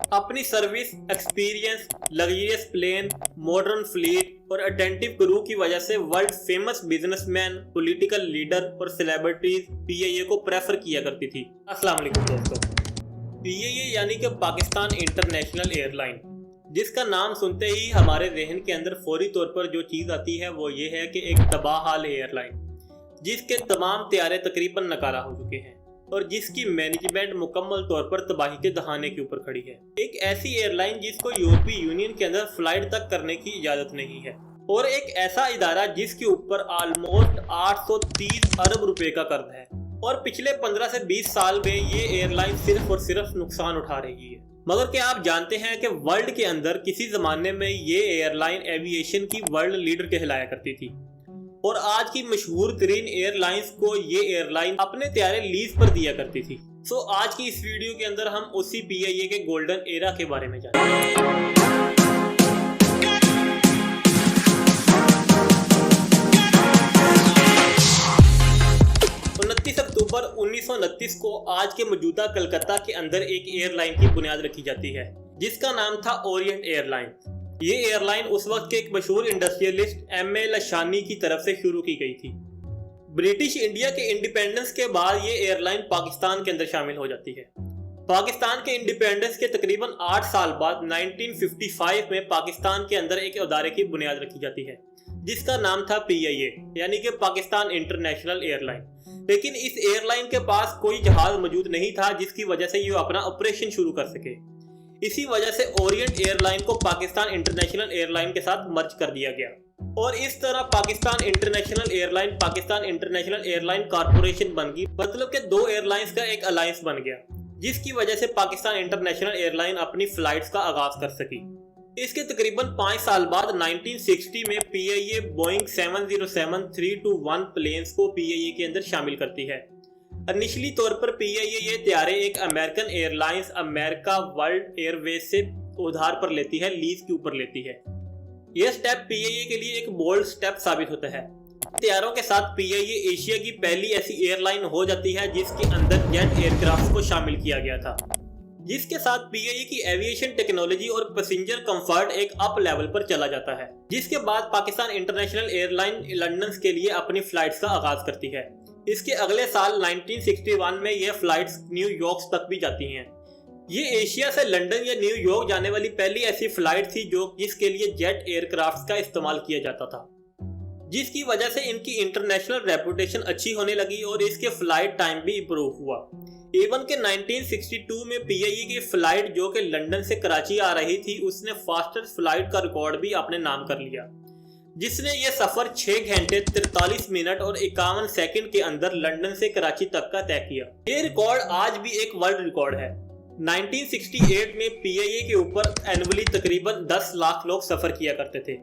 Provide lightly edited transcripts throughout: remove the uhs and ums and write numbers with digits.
अपनी service, experience, luxurious plane, modern fleet और attentive crew की वजह से world famous businessman, political leader और सेलिब्रिटीज पीआईए को प्रेफर किया करती थी। अस्सलाम वालेकुम दोस्तों। पीआईए यानी कि पाकिस्तान इंटरनेशनल एयरलाइन, जिसका नाम सुनते ही हमारे जहन के अंदर फौरी तौर पर जो चीज़ आती है वो ये है कि एक तबाहाल एयरलाइन जिसके तमाम त्यारे तकरीबन नकारा हो चुके हैं और जिसकी मैनेजमेंट मुकम्मल तौर पर तबाही के दहाने के ऊपर खड़ी है। एक ऐसी एयरलाइन जिसको यूरोपीय यूनियन के अंदर फ्लाइट तक करने की इजाज़त नहीं है और एक ऐसा इदारा जिसके ऊपर ऑलमोस्ट 830 अरब रुपए का कर्ज है और पिछले 15 से 20 साल में ये एयरलाइन सिर्फ और सिर्फ नुकसान उठा रही है। मगर क्या आप जानते हैं कि वर्ल्ड के अंदर किसी ज़माने में ये एयरलाइन एविएशन की वर्ल्ड लीडर कहलाया करती थी और आज की मशहूर तरीन एयरलाइंस को ये एयरलाइन अपने त्यारे लीज पर दिया करती थी। सो आज की इस वीडियो के अंदर हम उसी पीआईए के गोल्डन एरा के बारे में जानेंगे। 29 अक्टूबर 1929 को आज के मौजूदा कलकत्ता के अंदर एक एयरलाइन की बुनियाद रखी जाती है जिसका नाम था ओरिएंट एयरलाइन। ये एयरलाइन उस वक्त के एक मशहूर इंडस्ट्रियलिस्ट एम.ए. लशानी की तरफ से शुरू की गई थी। ब्रिटिश इंडिया के इंडिपेंडेंस के बाद ये एयरलाइन पाकिस्तान के अंदर शामिल हो जाती है। पाकिस्तान के इंडिपेंडेंस के तकरीबन 8 साल बाद 1955 में पाकिस्तान के अंदर एक इदारे की बुनियाद रखी जाती है जिसका नाम था पीआईए यानी कि पाकिस्तान इंटरनेशनल एयरलाइन। लेकिन इस एयरलाइन के पास कोई जहाज मौजूद नहीं था जिसकी वजह से ये अपना ऑपरेशन शुरू कर सके। इसी वजह से ओरिएंट एयरलाइन को पाकिस्तान इंटरनेशनल एयरलाइन के साथ मर्ज कर दिया गया और इस तरह पाकिस्तान इंटरनेशनल एयरलाइन कॉरपोरेशन बन गई। मतलब कि दो एयरलाइंस का एक अलायंस बन गया जिसकी वजह से पाकिस्तान इंटरनेशनल एयरलाइन अपनी फ्लाइट्स का आगाज कर सकी। इसके तकरीबन 5 साल बाद 1960 में पीआईए बोइंग 707-321 प्लेन्स को पीआईए के अंदर शामिल करती है। इनिशियली तौर पर पीआईए ये त्यारे एक American airlines America world Airways से उधार पर लेती है, लीज के ऊपर लेती है। यह स्टेप पीआईए के लिए एक बोल्ड स्टेप साबित होता है। त्यारों के साथ पीआईए एशिया की पहली ऐसी एयरलाइन हो जाती है जिसके अंदर जेट एयरक्राफ्ट को शामिल किया गया था, जिसके साथ पीआईए की एविएशन टेक्नोलॉजी और पैसेंजर कंफर्ट एक अप लेवल पर चला जाता है। जिसके बाद पाकिस्तान इंटरनेशनल एयरलाइन लंदन के लिए अपनी फ्लाइट्स का आगाज करती है। इसके अगले साल 1961 में यह फ्लाइट्स न्यूयॉर्क तक भी जाती हैं। ये एशिया से लंदन या न्यूयॉर्क जाने वाली पहली ऐसी फ्लाइट थी जिसके लिए जेट एयरक्राफ्ट का इस्तेमाल किया जाता था, जिसकी वजह से इनकी इंटरनेशनल रेपुटेशन अच्छी होने लगी और इसके फ्लाइट टाइम भी इम्प्रूव हुआ। इवन के 1962 में पीआईए की फ्लाइट जो कि लंदन से कराची आ रही थी उसने फास्टेस्ट फ्लाइट का रिकॉर्ड भी अपने नाम कर लिया, जिसने ये सफर 6 घंटे 43 मिनट और 51 सेकंड के अंदर लंदन से कराची तक का तय किया। ये रिकॉर्ड आज भी एक वर्ल्ड रिकॉर्ड है। 1968 में पीआईए के ऊपर एनुअली तकरीबन 10 लाख लोग सफर किया करते थे,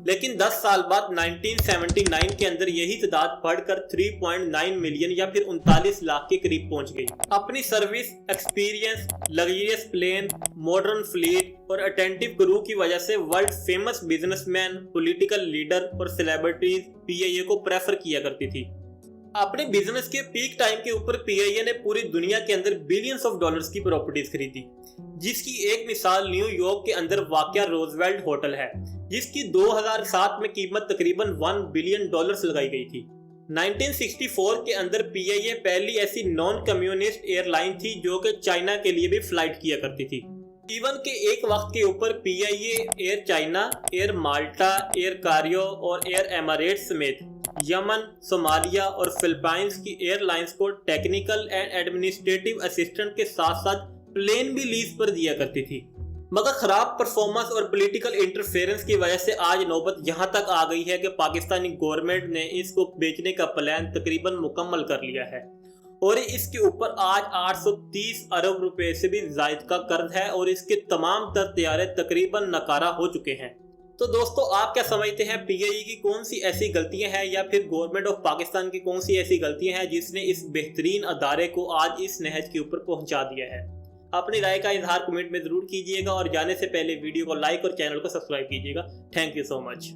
लेकिन 10 साल बाद 1979 के अंदर यही तादाद बढ़कर 3.9 मिलियन या फिर 39 लाख के करीब पहुंच गई। अपनी service, experience, luxurious plane, modern fleet और अटेंटिव क्रू की वजह से world famous businessman, political leader और सेलिब्रिटीज पीआईए को प्रेफर किया करती थी। अपने बिजनेस के पीक टाइम के ऊपर पीआईए ने पूरी दुनिया के अंदर बिलियंस ऑफ डॉलर्स की प्रॉपर्टीज खरीदी, जिसकी एक मिसाल न्यूयॉर्क के अंदर वाक़या रोजवेल्ट होटल है जिसकी 2007 में कीमत तकरीबन $1 बिलियन लगाई गई थी। 1964 के अंदर पीआईए पहली ऐसी नॉन कम्युनिस्ट एयरलाइन थी जो कि चाइना के लिए भी फ्लाइट किया करती थी। इवन के एक वक्त के ऊपर पीआईए एयर चाइना, एयर माल्टा, एयर कारियो और एयर एमिरेट्स समेत यमन, सोमालिया और फिलीपींस की एयरलाइंस को टेक्निकल एंड एडमिनिस्ट्रेटिव असिस्टेंट के साथ साथ प्लेन भी लीज पर दिया करती थी। मगर खराब परफॉर्मेंस और पॉलिटिकल इंटरफेरेंस की वजह से आज नौबत यहां तक आ गई है कि पाकिस्तानी गवर्नमेंट ने इसको बेचने का प्लान तकरीबन मुकम्मल कर लिया है और इसके ऊपर आज 830 अरब रुपए से भी जायद का कर्ज है और इसके तमाम तर तैयारे तकरीबन नकारा हो चुके हैं। तो दोस्तों, आप क्या समझते हैं पीआईए की कौन सी ऐसी गलतियां हैं या फिर गवर्नमेंट ऑफ पाकिस्तान की कौन सी ऐसी गलतियां हैं जिसने इस बेहतरीन अदारे को आज इस नहज के ऊपर पहुंचा दिया है? अपनी राय का इजहार कमेंट में जरूर कीजिएगा और जाने से पहले वीडियो को लाइक और चैनल को सब्सक्राइब कीजिएगा। Thank you so much.